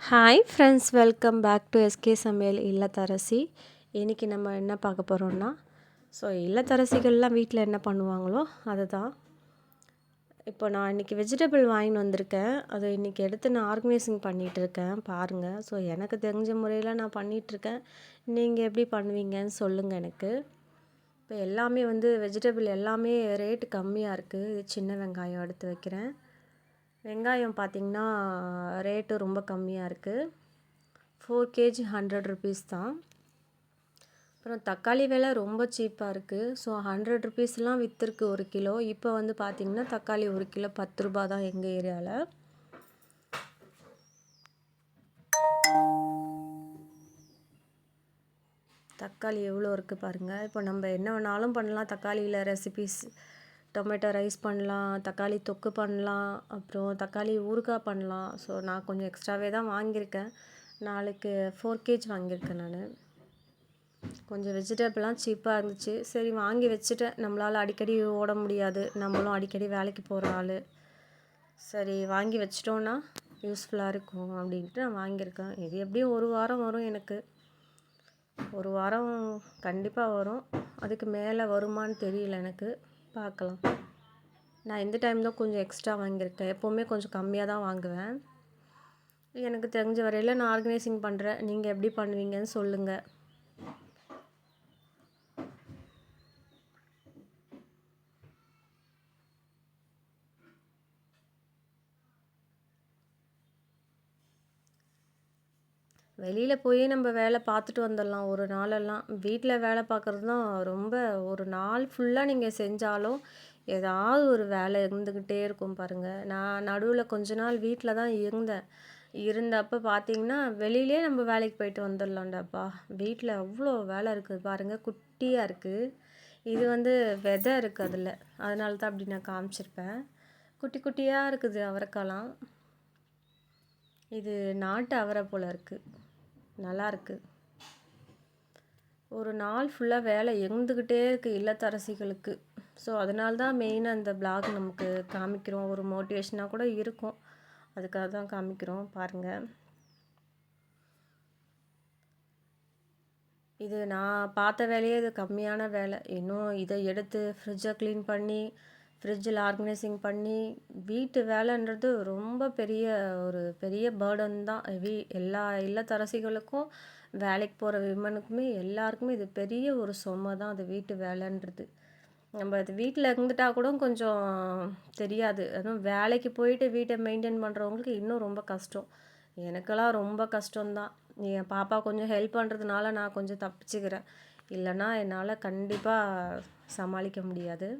Hi friends, welcome back to SK சமையல் இல்லத்தரசி. இன்றைக்கி நம்ம என்ன பார்க்க போகிறோம்னா, இல்லத்தரசிகள்லாம் வீட்டில் என்ன பண்ணுவாங்களோ அதை தான். இப்போ நான் இன்றைக்கி வெஜிடபிள் வாங்கின்னு வந்திருக்கேன். அதை இன்றைக்கி எடுத்து நான் ஆர்கனைசிங் பண்ணிகிட்ருக்கேன், பாருங்கள். எனக்கு தெரிஞ்ச முறையில் நான் பண்ணிகிட்ருக்கேன். நீங்கள் எப்படி பண்ணுவீங்கன்னு சொல்லுங்கள் எனக்கு. இப்போ எல்லாமே வெஜிடபிள் எல்லாமே ரேட்டு கம்மியாக இருக்குது. இது சின்ன வெங்காயம் எடுத்து வைக்கிறேன். வெங்காயம் பார்த்திங்கன்னா ரேட்டு ரொம்ப கம்மியாக இருக்குது. 4 kg 100 rupees தான். அப்புறம் தக்காளி விலை ரொம்ப சீப்பாக இருக்குது. 100 rupeesலாம் விற்றுருக்கு ஒரு கிலோ. இப்போ பார்த்திங்கன்னா தக்காளி ஒரு கிலோ 10 ரூபா தான் எங்கள் ஏரியாவில். தக்காளி எவ்வளோ இருக்குது பாருங்கள். இப்போ நம்ம என்ன வேணாலும் பண்ணலாம் தக்காளியில். ரெசிபீஸ் டொமேட்டோ ரைஸ் பண்ணலாம், தக்காளி தொக்கு பண்ணலாம், அப்புறம் தக்காளி ஊறுகாய் பண்ணலாம். நான் கொஞ்சம் எக்ஸ்ட்ராவே தான் வாங்கியிருக்கேன். நாளைக்கு 4 kg வாங்கியிருக்கேன் நான். கொஞ்சம் வெஜிடபிள்லாம் சீப்பாக இருந்துச்சு. சரி வாங்கி வச்சுட்டேன். நம்மளால் அடிக்கடி ஓட முடியாது, நம்மளும் அடிக்கடி வேலைக்கு போகிற ஆள். சரி வாங்கி வச்சிட்டோன்னா யூஸ்ஃபுல்லாக இருக்கும் அப்படின்ட்டு நான் வாங்கியிருக்கேன். இது எப்படியும் ஒரு வாரம் வரும் எனக்கு. ஒரு வாரம் கண்டிப்பாக வரும். அதுக்கு மேலே வருமானு தெரியல எனக்கு, பார்க்கலாம். நான் இந்த டைம் தான் கொஞ்சம் எக்ஸ்ட்ரா வாங்கியிருக்கேன். எப்போவுமே கொஞ்சம் கம்மியாக தான் வாங்குவேன். எனக்கு தெரிஞ்ச வரையில் நான் ஆர்கனைசிங் பண்ணுறேன். நீங்கள் எப்படி பண்ணுவீங்கன்னு சொல்லுங்கள். வெளியில் போய் நம்ம வேலை பார்த்துட்டு வந்துடலாம் ஒரு நாளெல்லாம். வீட்டில் வேலை பார்க்குறது தான் ரொம்ப. ஒரு நாள் ஃபுல்லாக நீங்கள் செஞ்சாலும் ஏதாவது ஒரு வேலை இருந்துக்கிட்டே இருக்கும் பாருங்கள். நான் நடுவில் கொஞ்ச நாள் வீட்டில் தான் இருந்தப்போ பார்த்திங்கன்னா வெளியிலே நம்ம வேலைக்கு போயிட்டு வந்துடலாம்டாப்பா. வீட்டில் அவ்வளோ வேலை இருக்குது பாருங்கள். குட்டியாக இருக்குது. இது விதை இருக்குது அதில், அதனால தான் அப்படி நான் காமிச்சிருப்பேன். குட்டி குட்டியாக இருக்குது அவரைக்காலாம். இது நாட்டு அவரை போல் இருக்குது, நல்லாயிருக்கு. ஒரு நாள் ஃபுல்லாக வேலை இருந்துக்கிட்டே இருக்குது இல்லத்தரசிகளுக்கு. அதனால தான் மெயினாக இந்த பிளாக் நமக்கு காமிக்கிறோம். ஒரு மோட்டிவேஷனாக கூட இருக்கும், அதுக்காக தான் காமிக்கிறோம் பாருங்கள். இது நான் பார்த்த வேலையே இது கம்மியான வேலை. இன்னும் இதை எடுத்து ஃப்ரிட்ஜை க்ளீன் பண்ணி, ஃப்ரிட்ஜில் ஆர்கனைசிங் பண்ணி, வீட்டு வேலைன்றது ரொம்ப ஒரு பெரிய பேர்டன் தான். எல்லா இல்லத்தரசிகளுக்கும், வேலைக்கு போகிற விமனுக்குமே எல்லாருக்குமே இது பெரிய ஒரு சுமை தான் அது வீட்டு வேலைன்றது. நம்ம அது வீட்டில் இருந்துட்டால் கூட கொஞ்சம் தெரியாது. அதுவும் வேலைக்கு போயிட்டு வீட்டை மெயின்டைன் பண்ணுறவங்களுக்கு இன்னும் ரொம்ப கஷ்டம். எனக்கெல்லாம் ரொம்ப கஷ்டம்தான். என் பாப்பா கொஞ்சம் ஹெல்ப் பண்ணுறதுனால நான் கொஞ்சம் தப்பிச்சுக்கிறேன். இல்லைன்னா என்னால் கண்டிப்பாக சமாளிக்க முடியாது.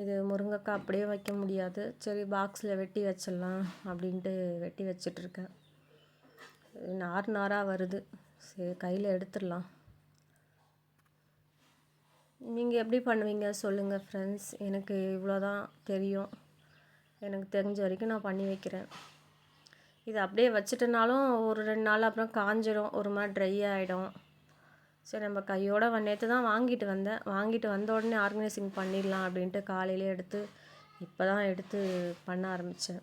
இது முருங்கைக்காய் அப்படியே வைக்க முடியாது. சரி பாக்ஸில் வெட்டி வச்சிடலாம் அப்படின்ட்டு வெட்டி வச்சிட்ருக்கேன். நார் நாராக வருது. சரி கையில் எடுத்துடலாம். நீங்கள் எப்படி பண்ணுவீங்க சொல்லுங்கள் ஃப்ரெண்ட்ஸ். எனக்கு இவ்வளோ தான் தெரியும். எனக்கு தெரிஞ்ச வரைக்கும் நான் பண்ணி வைக்கிறேன். இது அப்படியே வச்சுட்டனாலும் ஒரு 2 நாள் அப்புறம் காஞ்சிடும், ஒரு மாதிரி ட்ரை ஆகிடும். சரி நம்ம கையோட நேற்று தான் வாங்கிட்டு வந்த உடனே ஆர்கனைசிங் பண்ணிடலாம் அப்படின்ட்டு காலையிலே இப்போ தான் எடுத்து பண்ண ஆரம்பித்தேன்.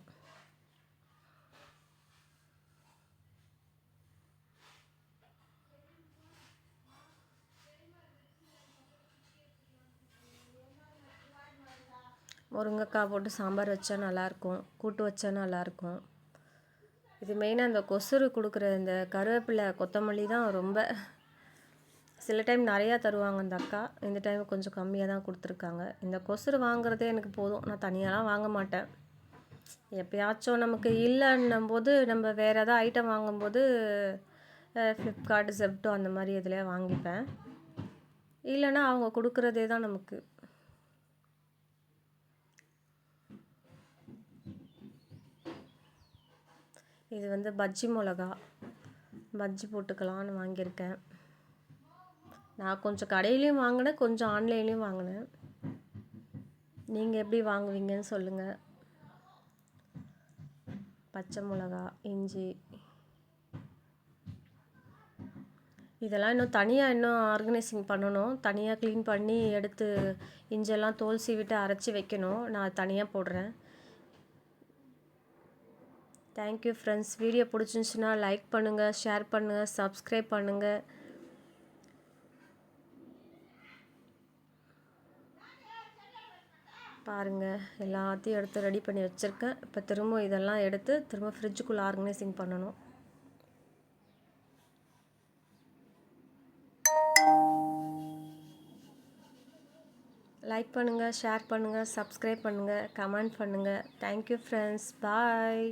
முருங்கைக்காய் போட்டு சாம்பார் வச்சா நல்லாயிருக்கும், கூட்டு வச்சா நல்லாயிருக்கும். இது மெயினாக இந்த கொசுறு கொடுக்குற இந்த கருவேப்பிலை கொத்தமல்லி தான் ரொம்ப. சில டைம் நிறையா தருவாங்க இந்த அக்கா. இந்த டைம் கொஞ்சம் கம்மியாக தான் கொடுத்துருக்காங்க. இந்த கொசுறு வாங்குறதே எனக்கு போதும். நான் தனியாலாம் வாங்க மாட்டேன். எப்போயாச்சும் நமக்கு இல்லைன்னும் போது நம்ம வேறு ஏதாவது ஐட்டம் வாங்கும்போது ஃப்ளிப்கார்ட், ஜெப்டோ அந்த மாதிரி இதில் வாங்கிப்பேன். இல்லைன்னா அவங்க கொடுக்குறதே தான் நமக்கு. இது பஜ்ஜி மிளகா, பஜ்ஜி போட்டுக்கலான்னு வாங்கியிருக்கேன். நான் கொஞ்சம் கடையிலையும் வாங்கினேன், கொஞ்சம் ஆன்லைன்லேயும் வாங்கினேன். நீங்கள் எப்படி வாங்குவீங்கன்னு சொல்லுங்கள். பச்சை மிளகா, இஞ்சி, இதெல்லாம் இன்னும் ஆர்கனைசிங் பண்ணணும். தனியாக க்ளீன் பண்ணி எடுத்து இஞ்செல்லாம் தோல் சீவிட்டு அரைச்சி வைக்கணும். நான் தனியாக போடுறேன். Thank you friends. வீடியோ பிடிச்சிருந்துச்சுன்னா லைக் பண்ணுங்கள், ஷேர் பண்ணுங்கள், சப்ஸ்கிரைப் பண்ணுங்கள். பாருங்கள், எல்லாத்தையும் எடுத்து ரெடி பண்ணி வச்சுருக்கேன். இப்போ திரும்ப இதெல்லாம் எடுத்து திரும்ப ஃப்ரிட்ஜுக்குள்ளே ஆர்கனைசிங் பண்ணணும். லைக் பண்ணுங்கள், ஷேர் பண்ணுங்கள், சப்ஸ்கிரைப் பண்ணுங்கள், கமெண்ட் பண்ணுங்கள். Thank you friends. பாய்.